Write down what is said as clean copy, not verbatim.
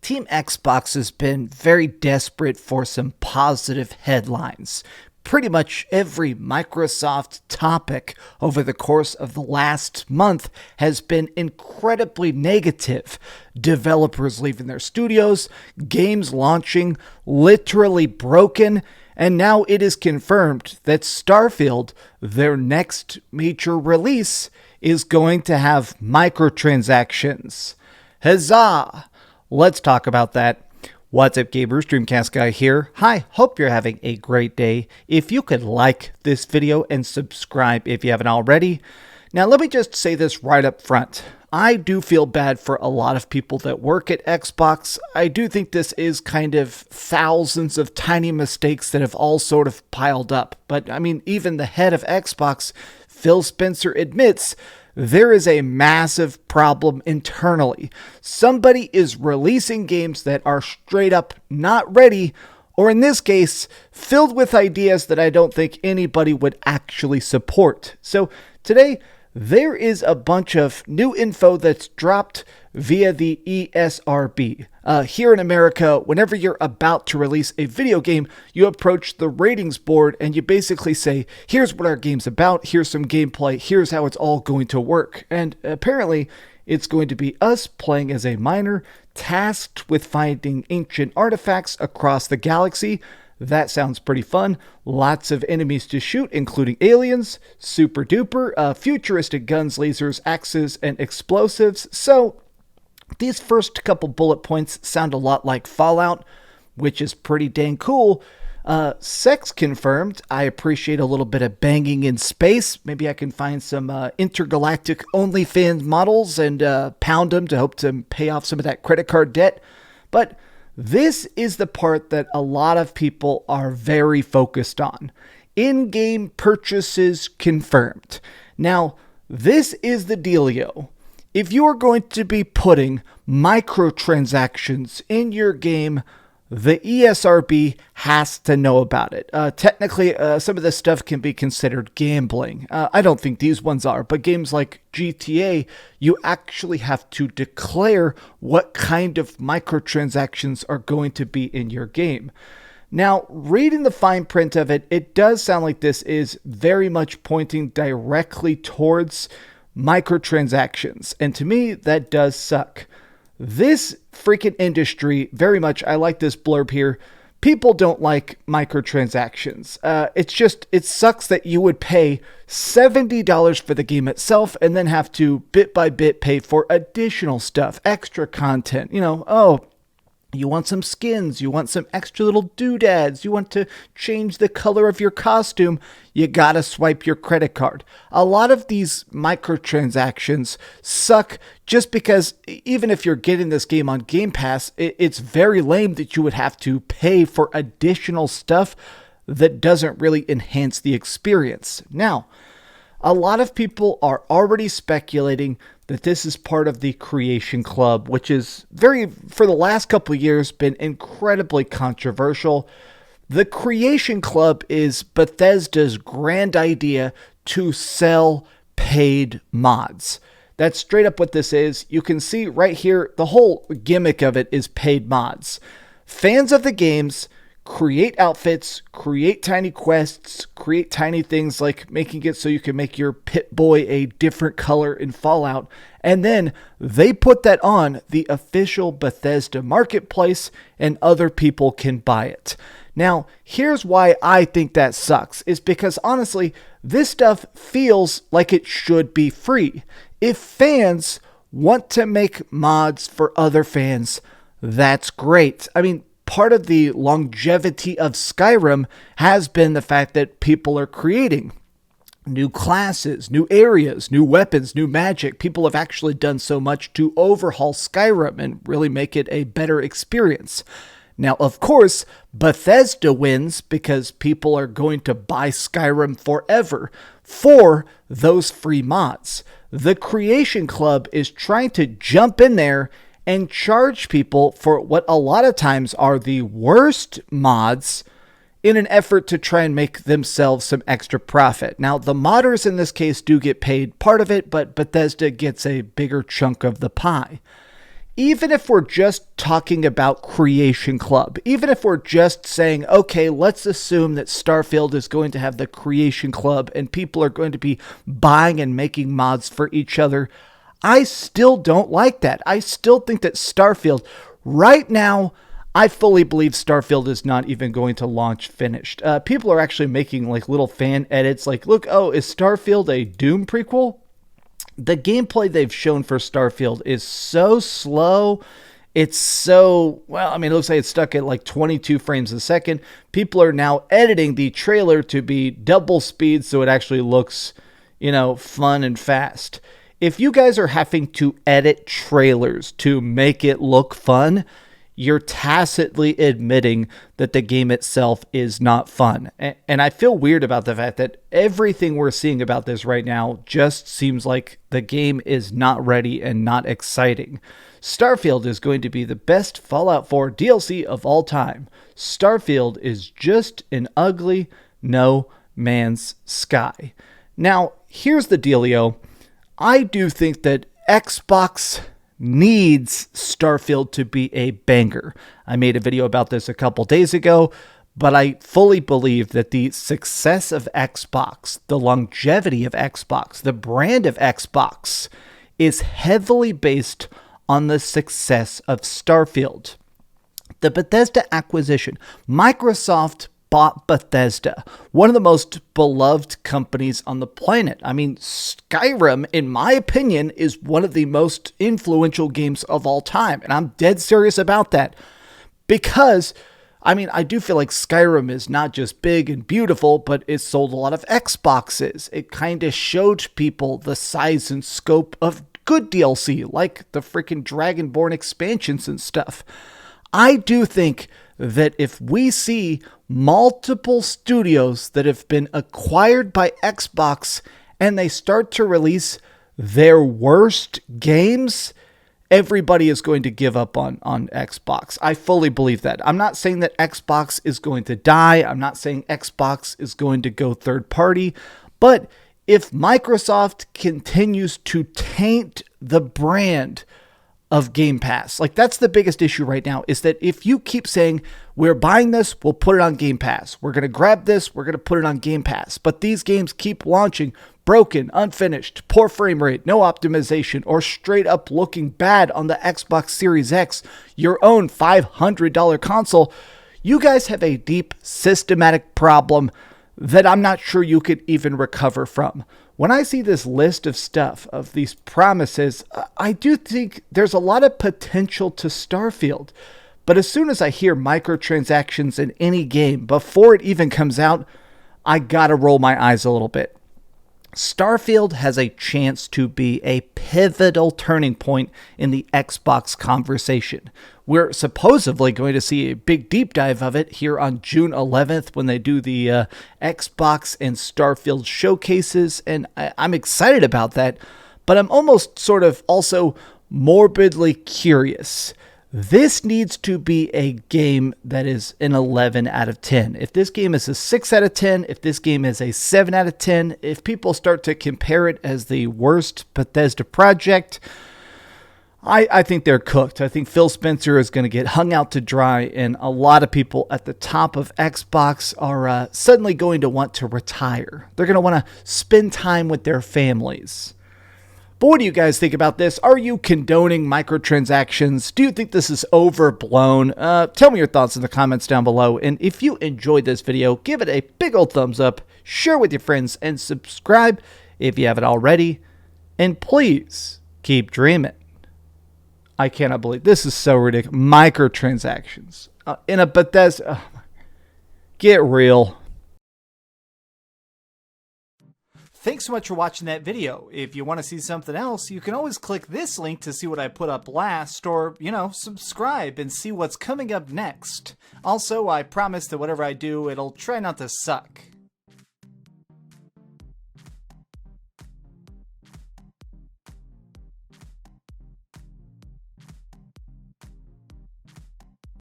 Team Xbox has been very desperate for some positive headlines. Pretty much every Microsoft topic over the course of the last month has been incredibly negative. Developers leaving their studios, games launching literally broken, and now it is confirmed that Starfield, their next major release, is going to have microtransactions. Huzzah! Let's talk about that. What's up, gamers? DreamcastGuy here. Hi, hope you're having a great day. If you could like this video and subscribe if you haven't already. Now, let me just say this right up front. I do feel bad for a lot of people that work at Xbox. I do think this is kind of thousands of tiny mistakes that have all sort of piled up. But, I mean, even the head of Xbox, Phil Spencer, admits there is a massive problem internally. Somebody is releasing games that are straight up not ready, or in this case, filled with ideas that I don't think anybody would actually support. So today, there is a bunch of new info that's dropped via the ESRB. Here in America, whenever you're about to release a video game, you approach the ratings board and you basically say, here's what our game's about, here's some gameplay, here's how it's all going to work. And apparently, it's going to be us playing as a miner tasked with finding ancient artifacts across the galaxy. That sounds pretty fun. Lots of enemies to shoot, including aliens, super duper, futuristic guns, lasers, axes, and explosives. So these first couple bullet points sound a lot like Fallout, which is pretty dang cool. Sex confirmed. I appreciate a little bit of banging in space. Maybe I can find some intergalactic OnlyFans models and pound them to hope to pay off some of that credit card debt. But this is the part that a lot of people are very focused on. In-game purchases confirmed. Now, this is the dealio. If you are going to be putting microtransactions in your game, the ESRB has to know about it. Technically, some of this stuff can be considered gambling. I don't think these ones are, but games like GTA, you actually have to declare what kind of microtransactions are going to be in your game. Now, reading the fine print of it, it does sound like this is very much pointing directly towards microtransactions. And to me, that does suck. This freaking industry, very much, I like this blurb here. People don't like microtransactions. It sucks that you would pay $70 for the game itself and then have to bit by bit pay for additional stuff, extra content. You want some skins, you want some extra little doodads, you want to change the color of your costume, you gotta swipe your credit card. A lot of these microtransactions suck just because even if you're getting this game on Game Pass, it's very lame that you would have to pay for additional stuff that doesn't really enhance the experience. Now, a lot of people are already speculating that this is part of the Creation Club, which is for the last couple of years, been incredibly controversial. The Creation Club is Bethesda's grand idea to sell paid mods. That's straight up what this is. You can see right here, the whole gimmick of it is paid mods. Fans of the games create outfits, create tiny quests, create tiny things like making it so you can make your Pit-Boy a different color in Fallout, and then they put that on the official Bethesda marketplace and other people can buy it. Now, here's why I think that sucks, is because honestly, this stuff feels like it should be free. If fans want to make mods for other fans, that's great. I mean, part of the longevity of Skyrim has been the fact that people are creating new classes, new areas, new weapons, new magic. People have actually done so much to overhaul Skyrim and really make it a better experience. Now, of course, Bethesda wins because people are going to buy Skyrim forever for those free mods. The Creation Club is trying to jump in there and charge people for what a lot of times are the worst mods in an effort to try and make themselves some extra profit. Now, the modders in this case do get paid part of it, but Bethesda gets a bigger chunk of the pie. even if we're just talking about Creation Club, even if we're just saying, okay, let's assume that Starfield is going to have the Creation Club and people are going to be buying and making mods for each other, I still don't like that. I still think that Starfield, right now, I fully believe Starfield is not even going to launch finished. People are actually making like little fan edits like, look, oh, is Starfield a Doom prequel? The gameplay they've shown for Starfield is so slow. It's so, well, I mean, it looks like it's stuck at like 22 frames a second. People are now editing the trailer to be double speed so it actually looks, fun and fast. If you guys are having to edit trailers to make it look fun, you're tacitly admitting that the game itself is not fun. And I feel weird about the fact that everything we're seeing about this right now just seems like the game is not ready and not exciting. Starfield is going to be the best Fallout 4 DLC of all time. Starfield is just an ugly no man's sky. Now, here's the dealio. I do think that Xbox needs Starfield to be a banger. I made a video about this a couple days ago, but I fully believe that the success of Xbox, the longevity of Xbox, the brand of Xbox is heavily based on the success of Starfield. The Bethesda acquisition, Microsoft bought Bethesda, one of the most beloved companies on the planet. I mean, Skyrim, in my opinion, is one of the most influential games of all time. And I'm dead serious about that. Because, I do feel like Skyrim is not just big and beautiful, but it sold a lot of Xboxes. It kind of showed people the size and scope of good DLC, like the freaking Dragonborn expansions and stuff. I do think that if we see multiple studios that have been acquired by Xbox and they start to release their worst games, everybody is going to give up on Xbox. I fully believe that. I'm not saying that Xbox is going to die. I'm not saying Xbox is going to go third party. But if Microsoft continues to taint the brand of Game Pass, like that's the biggest issue right now, is that if you keep saying, we're buying this, we'll put it on Game Pass. We're going to grab this, we're going to put it on Game Pass. But these games keep launching broken, unfinished, poor frame rate, no optimization, or straight up looking bad on the Xbox Series X, your own $500 console. You guys have a deep systematic problem that I'm not sure you could even recover from. When I see this list of stuff, of these promises, I do think there's a lot of potential to Starfield. But as soon as I hear microtransactions in any game, before it even comes out, I gotta roll my eyes a little bit. Starfield has a chance to be a pivotal turning point in the Xbox conversation. We're supposedly going to see a big deep dive of it here on June 11th when they do the Xbox and Starfield showcases, and I'm excited about that, but I'm almost sort of also morbidly curious. This needs to be a game that is an 11 out of 10. If this game is a 6 out of 10, if this game is a 7 out of 10, if people start to compare it as the worst Bethesda project, I think they're cooked. I think Phil Spencer is going to get hung out to dry, and a lot of people at the top of Xbox are suddenly going to want to retire. They're going to want to spend time with their families. But what do you guys think about this? Are you condoning microtransactions? Do you think this is overblown? Tell me your thoughts in the comments down below. And if you enjoyed this video, give it a big old thumbs up, share with your friends, and subscribe if you haven't already. And please keep dreaming. I cannot believe this is so ridiculous. Microtransactions in a Bethesda. Get real. Thanks so much for watching that video. If you want to see something else, you can always click this link to see what I put up last, or, subscribe and see what's coming up next. Also, I promise that whatever I do, it'll try not to suck.